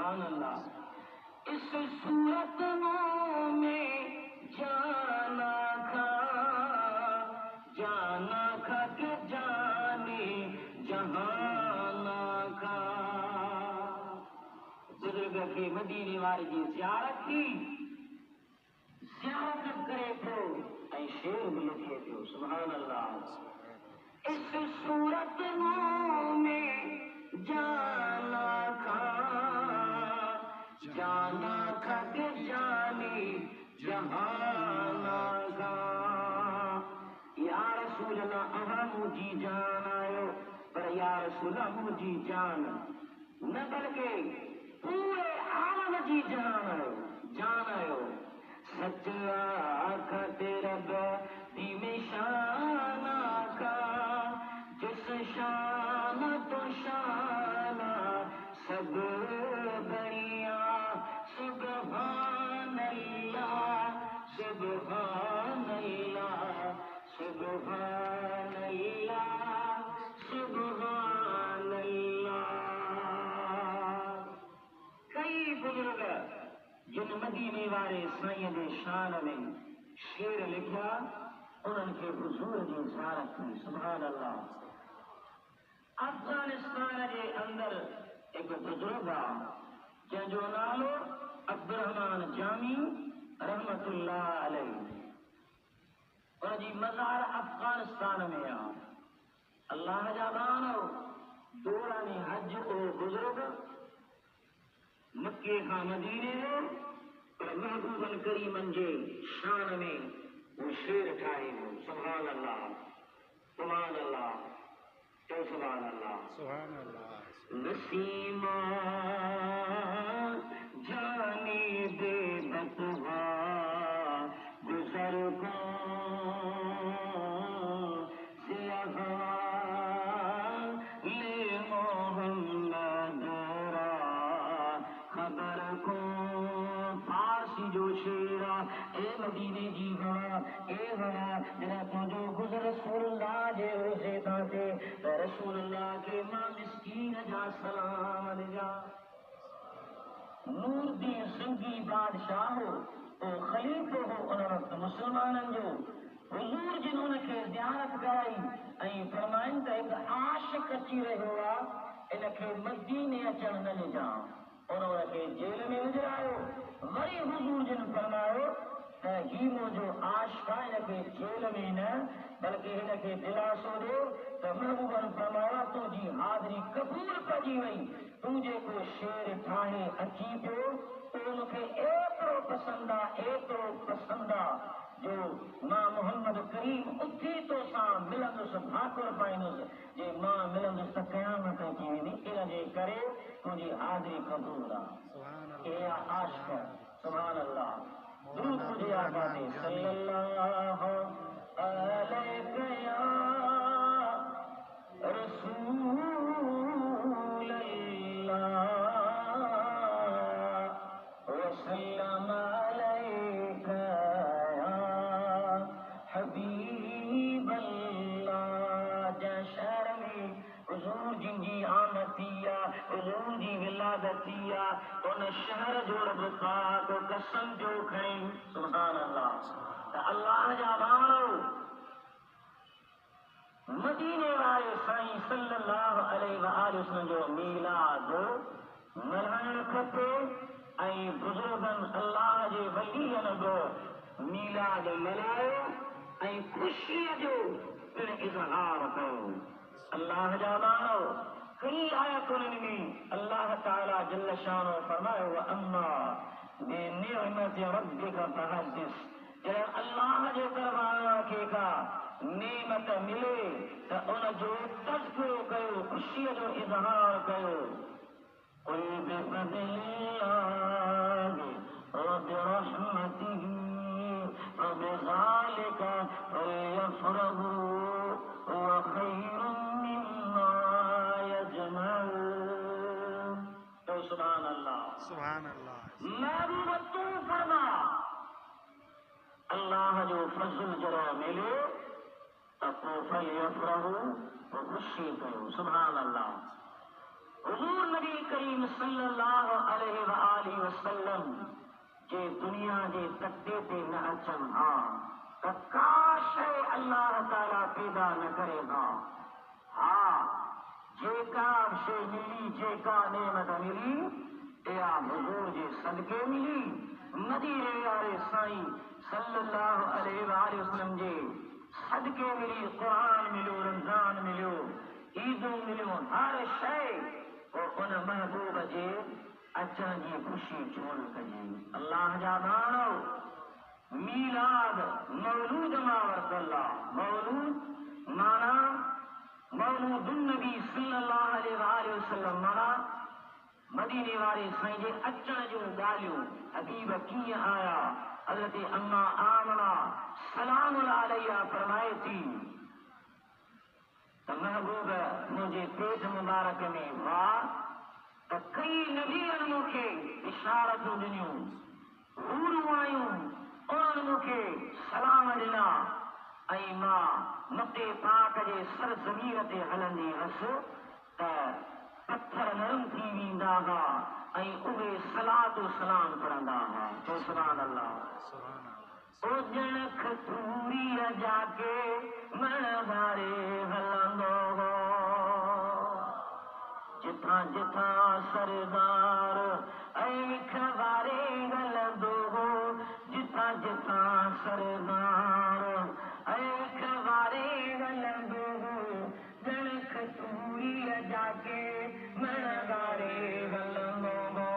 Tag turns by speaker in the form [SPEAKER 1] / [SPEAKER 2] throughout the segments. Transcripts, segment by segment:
[SPEAKER 1] सुभान अल्लाह। इस सूरत में जाना खा के जाने जहाना खा। बुजुर्ग खे मदीने वारे जी ज़ियारत थी, ज़ियारत करे थो ऐं शेर बि लिखे थो सुभान अल्लाह। इस सूरत में जाना खा के जाने जहाना खा। या रसूल अल्लाह अहाँ मुंहिंजी जान आयो, पर या रसूल मुंहिंजी जान न बल्कि पूरे आलम जी जान आयो। सच आख तेरा धीमे शान आका, जिस शान तो शान सब बढ़िया। सुभान अल्लाह सुभान अल्लाह सुभान अल्लाह सुभान अल्लाह। कई बुजुर्ग जिन मदीने वारे साईं जे शान में शेर लिखिया, उन्हनि खे हुजूर जी ज़ियारत थी सुभान अल्लाह। अफगानिस्तान जे अंदर हिकु बुजुर्ग आहे जंहिंजो नालो अब्दुर्रहमान जामी रहमतुल्लाह अलैहि। उनजी मज़ार अफगानिस्तान में आहे। अल्लाह जा माण्हू दौरान हज ओ बुजुर्ग मक्के खां मदीने जो पर महबूबन करीमन जे शान में वो शेर ठाहे हो सुभान अल्लाह सुभान अल्लाह तो सुभान अल्लाह सुभान अल्लाह। नसीमा जाने दे बतवा गुजर को से ले मोहम्मद खबर को। फारसी जो शेरा ए मदीने जी हवा ए हवा जरा तुझो गुज़र रसूलुल्लाह जे रोज़े ताते त रसूलुल्लाह के मां मिस्कीन जा सलाम जा। नूरदीन सिंधी बादशाह हो तो खलीफ़ो हो उन वक़्तु मुसलमाननि जो। हुजूर जिन उनखे ज़ियारत कराई ऐं फरमाइनि त हिकु आशिक़ अची रहियो आहे, इनखे मदीने अचणु न ॾिजां। उनखे जेल में विझायो। वरी हुजूर जिन फरमायो त ही मुंहिंजो आशिक़ आहे, हिनखे जेल में न बल्कि हिनखे दिलासो ॾियो त महबूबन फरमायो तुंहिंजी हाज़िरी क़बूल कजी वई। तूं जेको शेर ठाहे अची पियो उहो मूंखे एतिरो पसंदि आहे जो मां मोहम्मद करीम उथी तोसां मिलंदुसि भाकुर पाईंदुसि। जे मां मिलंदुसि त क़यामत अची वेंदी। इन जे करे तुंहिंजी हाज़िरी क़बूल आहे। ए आशिक़ सुभान अल्लाह। दुरूद हुजे आका ते सल्लल्लाहु अलैहि या रसूल अल्लाह वसल्लम अलैका या हबीब अल्लाह। जंहिं शहर में हुजूर जी आमद थी आहे, हुजूर जी विलादत थी आहे, उन शहर जो रब पाक कसम जो खणी सुभान अल्लाह त अल्लाह जा माण्हू मदीने वारे साईं सल्लल्लाहु अलैहि वसल्लम जो मीलाद मल्हाइणु खपे ऐं बुजुर्गनि अल्लाह जे वलीअनि जो मीलाद मल्हायो ऐं ख़ुशीअ जो पिणु इज़हार कयो। अल्लाह जा माण्हू कई आयतुनि में अल्लाह ताला जल्ल शानो फरमायो व अम्मा बिनिअमति रब्बिका फहदिस। जॾहिं अल्लाह जे दरबार खे का नेमत मिले त उन जो तज़किरो कयो, ख़ुशीअ जो इज़हार कयो। क़ुल बिफ़ज़लिल्लाहि व बिरहमतिही व बिज़ालिका फ़ल्यफ़रहू हुव ख़ैरुम मिम्मा यजमऊन। तो सुभान अल्लाह। महबूब तू फरमा अल्लाह जो फज़ल जरा मिले त पोइ फ़ल्यफ़रहू ख़ुशी कयो सुभान अल्लाह। हुजूर नबी करीम सल्लल्लाहु अलैहि वसल्लम जे दुनिया जे तकते ते न अचन हा त काश अल्लाह ताला पैदा न करे हा जेका शे मिली जेका नेमत मिली या हुजूर जे सदके मिली मदीने वाले साईं सल्लल्लाहु अलैहि वसल्लम जे सदके मिली कुरान मिलियो रमजान मिलियो ईदूं मिलियो हर शइ उन महबूब जे अचण जी ख़ुशी छो न कजे अल्लाह जा माण्हू मीलाद मौलूद मां वरितल आहे मौलूद माना मौलूदुन नबी सल्लल्लाहु अलैहि वसल्लम माना मदीने वारे साईं जे अचण जूं ॻाल्हियूं हबीब कीअं आया हज़रत अम्मा आमना सलाम अलैहा फरमाए थी त महबूब मुंहिंजे पेट मुबारक में हुआ त कई नबीअनि मूंखे इशारतूं ॾिनियूं हूरूं आयूं उन्हनि मूंखे सलाम ॾिना ऐं मां मथे पाक जे सर ज़मीर ते हलंदी हुअसि त पत्थर नरम थी वेंदा हुआ ऐं उहे सलातो सलाम पढ़ंदा हुआ चओ सुभान अल्लाह ओ ॼण खतूरीअ जाके मण वारे हलंदो हो जिथां जिथां सरदार ऐं विख वारे हलंदो हो जिथां जिथां सरदार ऐं विख वारे हलंदो हो ॼण खतूरीअ जाके मण वारे हलंदो हो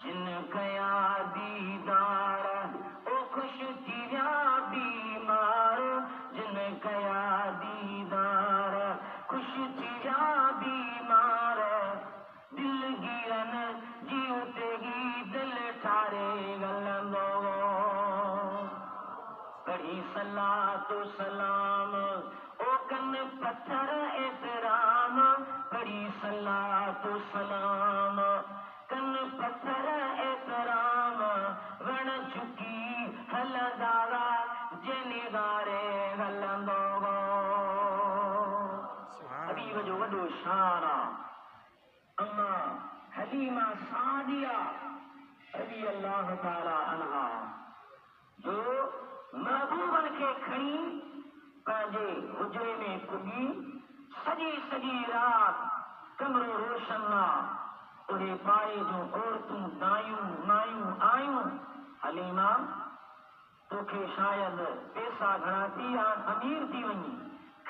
[SPEAKER 1] जिन कया दीदार ओ ख़ुश थी विया बीमार जिन कया दीदार ख़ुश थी विया बीमार दिलगीरन जी उते ही दिल ठारे हलंदो पढ़ी सलातो सलाम ओ कन पत्थर एतराम पढ़ी सलातो सलाम कन पत्थर एतराम वण झुकी हलंदा जनिगारे हलंदो हबीब जो वॾो शान आहे अम्मा हलीमा सादिया रज़ी अल्लाह ताला अन्हा जो महबूबनि खे खणी पंहिंजे हुजरे में पुॼी सॼी सॼी राति कमरो रोशन आहे उहे पाड़े जूं औरतूं दायूं मायूं आयूं हलीमा तोखे शायदि पैसा घणा थी विया अमीर थी वञी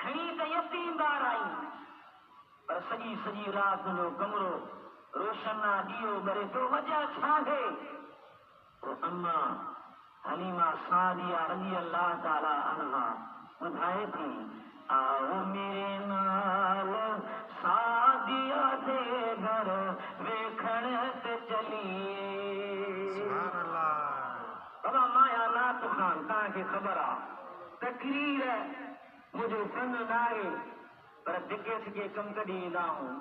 [SPEAKER 1] खणी त यतीम ॿार आई पर सॼी सॼी राति तुंहिंजो कमरो रोशन आहे ॾीओ ॿरे थो वजह छा आहे अम्मा हलीमा सादिया रज़ी अल्लाह ताला अन्हा ॿुधाए थी आओ मेरे नाल सादिया दे घर वेखण ते चलिए बाबा माया नात खान तव्हांखे ख़बर आहे तकरीर मुंहिंजो फन न आहे पर धिके सिके कमु कढी ईंदा आहियूं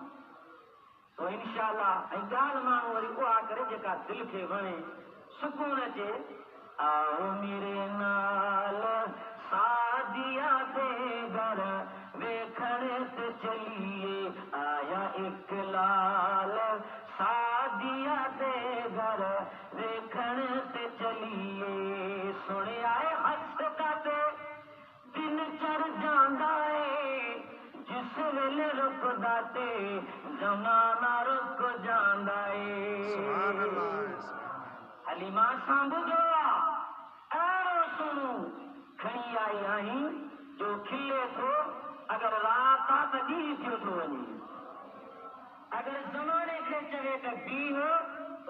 [SPEAKER 1] तो इंशाअल्लाह ऐं ॻाल्हि माण्हू वरी उहा करे जेका दिलि खे वणे सुकून अचे आओ मेरे नाल सादिया दे घर वेखण ते चलिए आया एक लाल सादिया दे घर वेखण ते चलिए सुने आए हसदा ते दिन चढ़ जांदा है जिस वेले रुकदा ते जमाना रुक जांदा है हलीमा सांभू जो अहिड़ो सुणो खणी आई आहीं जो खिले थो अगरि राति आहे त ॾींहुं थियो थो वञे अगरि ज़माने खे चवे त बीह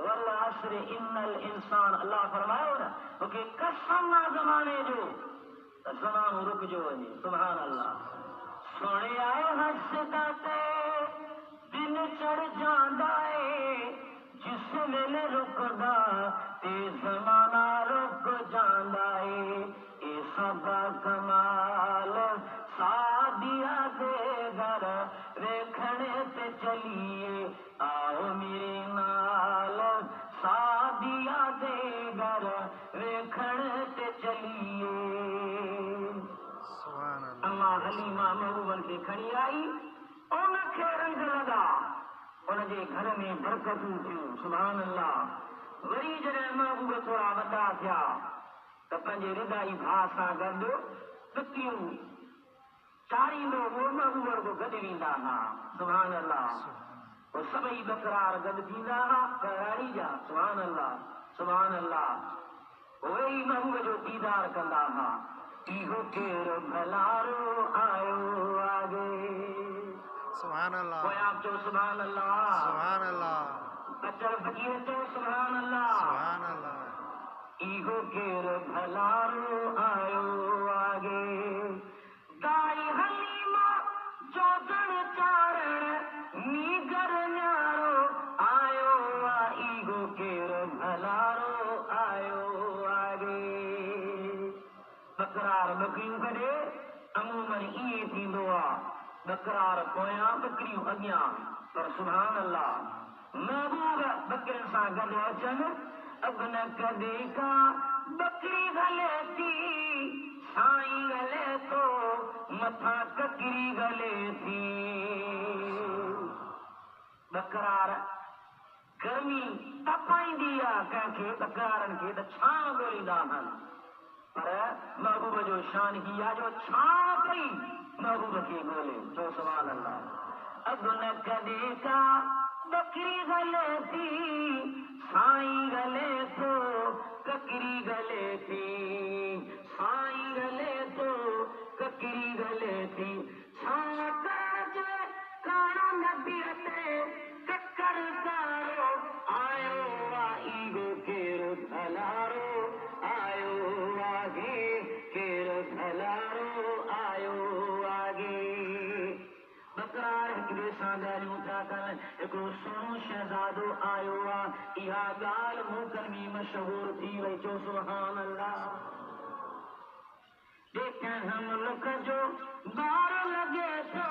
[SPEAKER 1] वल असर इन्नल इंसान अल्लाह फरमायो न मूंखे कसम आहे ज़माने जो त ज़मानो रुकिजो वञे सुभान अल्लाह सुणे आयो हसदा ते दिन चढ़ जांदा है जिस वेले रुकदा ते ज़माना रुक जांदा है ए सब कमाल सादिया दे घर वेखण ते चलिए आओ मेरे नाल सादिया दे घर वेखण ते चलिए अम्मा हलीमा महबूबन खे खणी आई उनखे रंग लॻा, उनजे घर में बरकतूं थियूं। सुभान अल्लाह। वरी जॾहिं महबूब थोरा वॾा थिया त पंहिंजे रिदाई भाउ सां गॾु टिकियूं चाढ़ींदो हो, महबूब को गॾु वेंदा हुआ। सुभान अल्लाह। पोइ सभई बकरार गॾु थींदा हुआ कराड़ी जा। सुभान अल्लाह, सुभान अल्लाह। वही महबूब जो दीदार कंदा हुआ। इहो केरु भलारो आयो आगे।
[SPEAKER 2] सुभान अल्लाह।
[SPEAKER 1] कोई आप जो सुभान अल्लाह,
[SPEAKER 2] सुभान अल्लाह।
[SPEAKER 1] अचल फकीर जो सुभान अल्लाह,
[SPEAKER 2] सुभान अल्लाह।
[SPEAKER 1] इहो केरु भलारो आयो आगे। दाई हलीमा जो गण चारण नीगर न्यारो आयो आ। इहो केरु भलारो आयो आगे। बकरार बकरियूं गॾे अमूमन ईअं थींदो आहे, बकरार पोयां बकरियूं अॻियां। पर सुभान अल्लाह महबूब बकरियुनि सां गॾु अचनि। अब न कदे का बकरी गले थी, साईं गले तो मथा ककरी गले थी। बकरार गर्मी तपाईंदी आहे कंहिंखे, बकरारनि खे त छांव ॻोल्हींदा आहिनि। पर महबूब जो शान ही आहे जो छांव पई महबूब खे ॻोल्हे। जो सुभान अल्लाह। अब न कदे का बकरी गले थी, साईं गले तो ककरी गले थी। साईं गले तो ककरी गले थी। छांव काजे काणो नबी ते ककर कारो आयो आ। इहो केरु भलारो आयो आगे, केरु भलारो आयो आगे। बकरार हिकिड़े सां ॻाल्हियूं था कनि। हिकिड़ो सोनो शहज़ादो आयो आहे। इहा ॻाल्हि मुल्कनि में मशहूर थी वई। जो सुभान अल्लाह। देखनि हम मुल्क जो ॿार लॻे थो,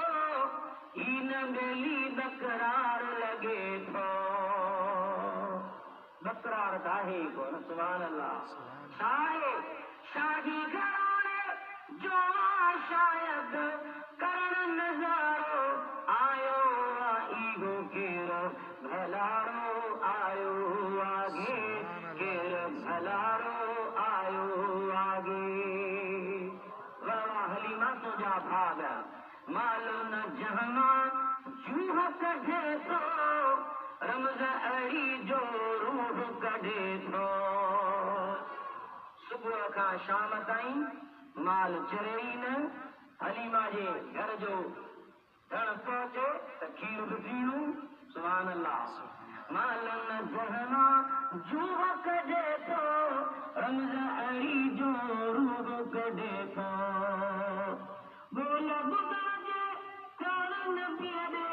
[SPEAKER 1] ही नंढेली बकरार लॻे थो। बकरार आहे कोन। सुभान अल्लाह। शाहे शाही घराणे जो शायद करण नज़ारो आयो आ। इहो केरु भलारो आयो आगे, केरु भलारो आयो आगे। वाह हलीमा तुंहिंजा भाग मालो न जहमा जूह कढे थो, रमज़ अड़ी जो रूह कढे थो। सुबुह खां शाम ताईं माल चरे ई न। हलीमा जे घर जो धण पहुचे त खीर बि पीणू। सुभान अल्लाह। माल न जहमा जूह कढे थो, रमज़ अड़ी जो रूह कढे थो। बोल ॿुधाइजे कान नबीअ ॾे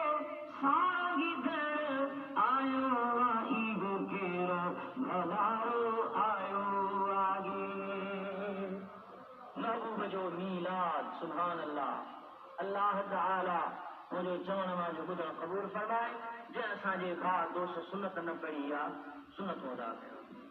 [SPEAKER 1] साॻी धण आयो आ। इहो केरु भलारो आयो आगे। महबूब जो मीलाद। सुभान अल्लाह। अल्लाह ताला मुंहिंजो चवण मां जो ॿुधण क़बूल फरमाए। जंहिं असांजे भाउ दोस्त सुनत न पढ़ी आहे, सुनत अदा कयो।